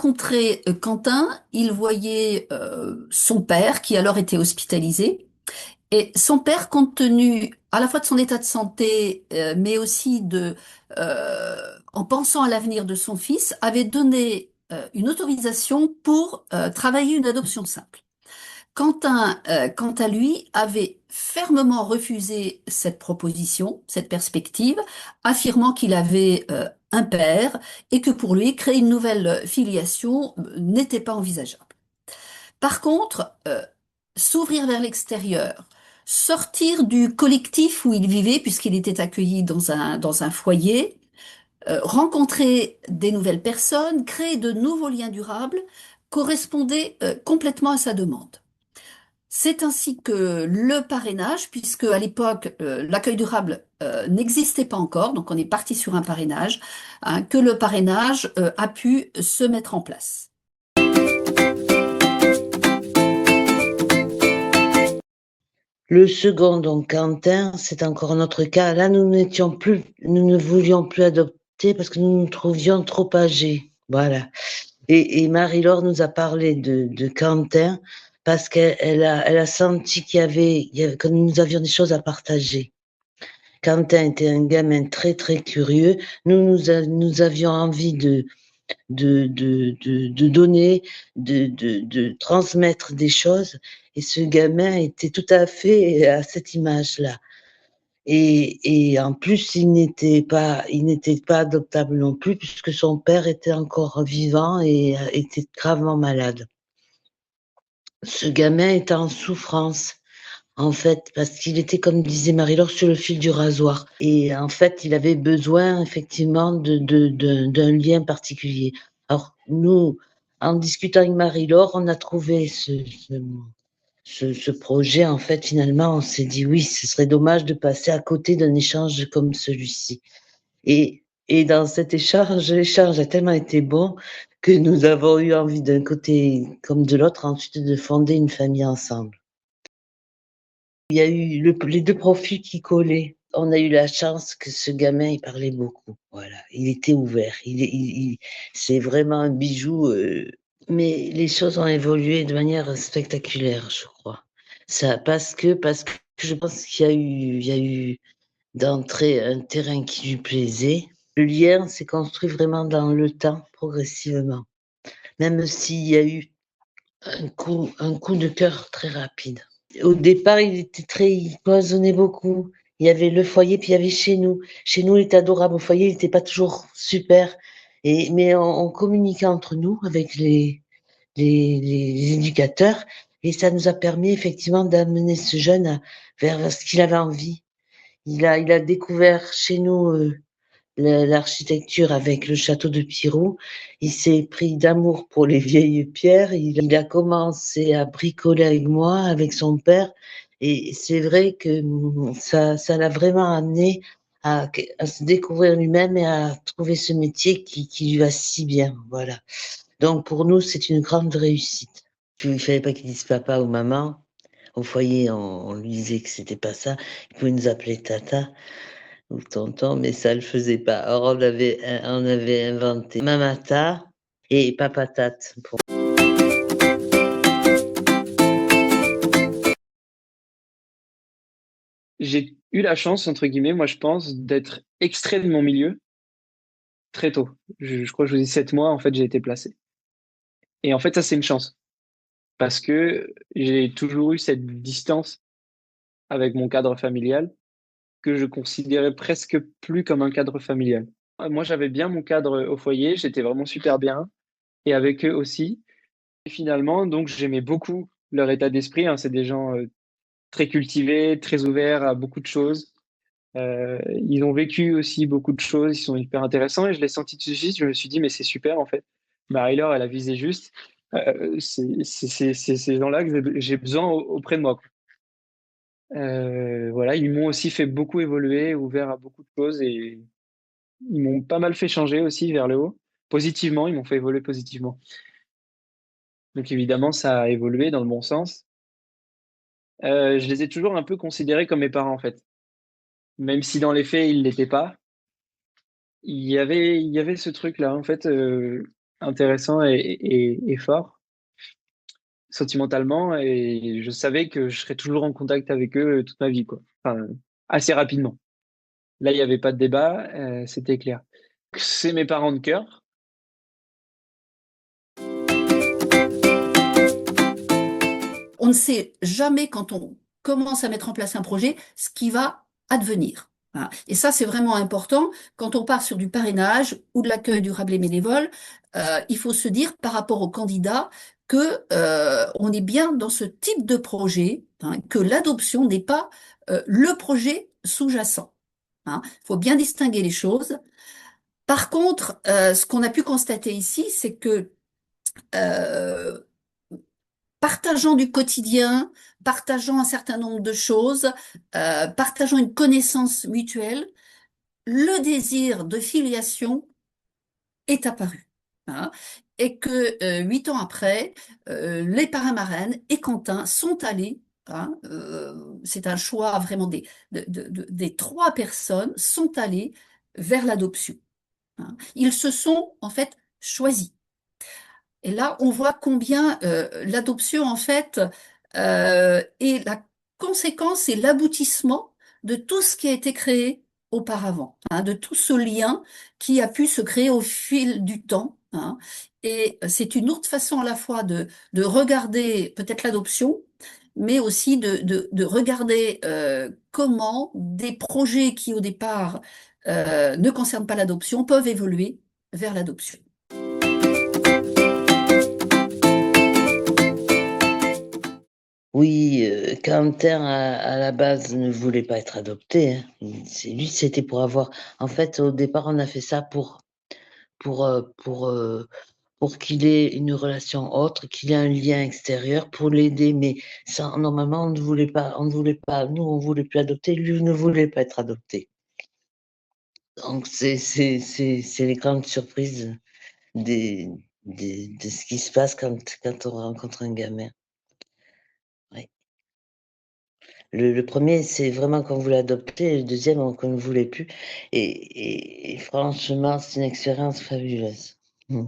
rencontré Quentin, il voyait son père qui alors était hospitalisé. Et son père, compte tenu à la fois de son état de santé, mais aussi en pensant à l'avenir de son fils, avait donné une autorisation pour travailler une adoption simple. Quentin, quant à lui, avait fermement refusé cette proposition, cette perspective, affirmant qu'il avait un père et que pour lui, créer une nouvelle filiation n'était pas envisageable. Par contre, s'ouvrir vers l'extérieur, sortir du collectif où il vivait, puisqu'il était accueilli dans un foyer, rencontrer des nouvelles personnes, créer de nouveaux liens durables, correspondait complètement à sa demande. C'est ainsi que le parrainage, puisque à l'époque, l'accueil durable n'existait pas encore, donc on est parti sur un parrainage, hein, que le parrainage a pu se mettre en place. Le second, donc Quentin, c'est encore notre cas. Là, nous ne voulions plus adopter parce que nous nous trouvions trop âgés. Voilà. Et Marie-Laure nous a parlé de Quentin parce elle a senti que nous avions des choses à partager. Quentin était un gamin très, très curieux. Nous avions envie de donner, de transmettre des choses. Et ce gamin était tout à fait à cette image-là. Et en plus, il n'était pas adoptable non plus, puisque son père était encore vivant et était gravement malade. Ce gamin était en souffrance, en fait, parce qu'il était, comme disait Marie-Laure, sur le fil du rasoir. Et en fait, il avait besoin, effectivement, d'un lien particulier. Alors, nous, en discutant avec Marie-Laure, on a trouvé ce projet. En fait, finalement, on s'est dit, oui, ce serait dommage de passer à côté d'un échange comme celui-ci. Et dans cet échange, l'échange a tellement été bon que nous avons eu envie d'un côté comme de l'autre, ensuite de fonder une famille ensemble. Il y a eu les deux profils qui collaient. On a eu la chance que ce gamin, il parlait beaucoup. Voilà, il était ouvert. C'est vraiment un bijou. Mais les choses ont évolué de manière spectaculaire, je crois. Parce que je pense il y a eu d'entrée un terrain qui lui plaisait. Le lien s'est construit vraiment dans le temps, progressivement. Même s'il y a eu un coup de cœur très rapide. Au départ, il cloisonnait beaucoup. Il y avait le foyer, puis il y avait chez nous. Chez nous, il était adorable. Au foyer, il n'était pas toujours super. Mais on communiquait entre nous avec les éducateurs. Et ça nous a permis effectivement d'amener ce jeune vers ce qu'il avait envie. Il a découvert chez nous l'architecture avec le château de Pirou. Il s'est pris d'amour pour les vieilles pierres. Il a commencé à bricoler avec moi, avec son père. Et c'est vrai que ça l'a vraiment amené à se découvrir lui-même et à trouver ce métier qui lui va si bien. Voilà. Donc pour nous, c'est une grande réussite. Il ne fallait pas qu'il dise papa ou maman. Au foyer, on lui disait que c'était pas ça. Il pouvait nous appeler Tata ou tonton, mais ça le faisait pas. Or, on avait inventé Mamata et Papatat. J'ai eu la chance, entre guillemets, moi je pense, d'être extrait de mon milieu très tôt. Je crois que je vous dis 7 mois, en fait, j'ai été placé. Et en fait, ça, c'est une chance. Parce que j'ai toujours eu cette distance avec mon cadre familial que je considérais presque plus comme un cadre familial. Moi, j'avais bien mon cadre au foyer, j'étais vraiment super bien, et avec eux aussi. Et finalement, donc, j'aimais beaucoup leur état d'esprit, hein. C'est des gens très cultivés, très ouverts à beaucoup de choses. Ils ont vécu aussi beaucoup de choses, ils sont hyper intéressants, et je l'ai senti tout de suite, je me suis dit, mais c'est super en fait. Marie-Laure, elle a visé juste. C'est ces gens-là que j'ai besoin auprès de moi, quoi. Voilà, ils m'ont aussi fait beaucoup évoluer, ouvert à beaucoup de choses, et ils m'ont pas mal fait changer aussi vers le haut. Positivement, ils m'ont fait évoluer positivement. Donc évidemment, ça a évolué dans le bon sens. Je les ai toujours un peu considérés comme mes parents, en fait. Même si dans les faits, ils ne l'étaient pas. Il y avait ce truc-là, en fait. intéressant et fort sentimentalement, et je savais que je serais toujours en contact avec eux toute ma vie, quoi. Enfin, assez rapidement. Là, il n'y avait pas de débat, c'était clair. C'est mes parents de cœur. On ne sait jamais quand on commence à mettre en place un projet ce qui va advenir. Voilà. Et ça, c'est vraiment important. Quand on part sur du parrainage ou de l'accueil durable et bénévole, il faut se dire par rapport aux candidats que on est bien dans ce type de projet, hein, que l'adoption n'est pas le projet sous-jacent. Hein. Il faut bien distinguer les choses. Par contre, ce qu'on a pu constater ici, c'est que euh, partageant du quotidien, partageant un certain nombre de choses, partageant une connaissance mutuelle, le désir de filiation est apparu. Hein, et que 8 ans après, les parrains marraines et Quentin sont allés, hein, c'est un choix vraiment des trois personnes, sont allés vers l'adoption. Hein. Ils se sont en fait choisis. Et là, on voit combien l'adoption, en fait, est la conséquence et l'aboutissement de tout ce qui a été créé auparavant, hein, de tout ce lien qui a pu se créer au fil du temps. Hein. Et c'est une autre façon à la fois de regarder peut-être l'adoption, mais aussi de regarder comment des projets qui au départ ne concernent pas l'adoption peuvent évoluer vers l'adoption. Oui, Quentin, à la base, ne voulait pas être adopté. Hein. Lui, c'était pour avoir. En fait, au départ, on a fait ça pour, euh, pour, euh, pour qu'il ait une relation autre, qu'il ait un lien extérieur pour l'aider. Mais ça, normalement, nous, on ne voulait plus adopter, lui ne voulait pas être adopté. Donc, c'est les grandes surprises des, de ce qui se passe quand on rencontre un gamin. Ouais. Le premier, c'est vraiment qu'on voulait adopter, et le deuxième, qu'on ne voulait plus. Et franchement, c'est une expérience fabuleuse. Mm.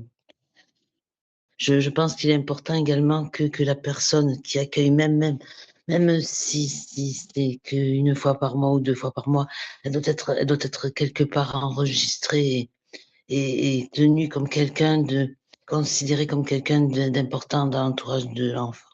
Je pense qu'il est important également que la personne qui accueille, même si c'est qu'une fois par mois ou 2 fois par mois, elle doit être quelque part enregistrée et tenue comme considérée comme quelqu'un d'important dans l'entourage de l'enfant.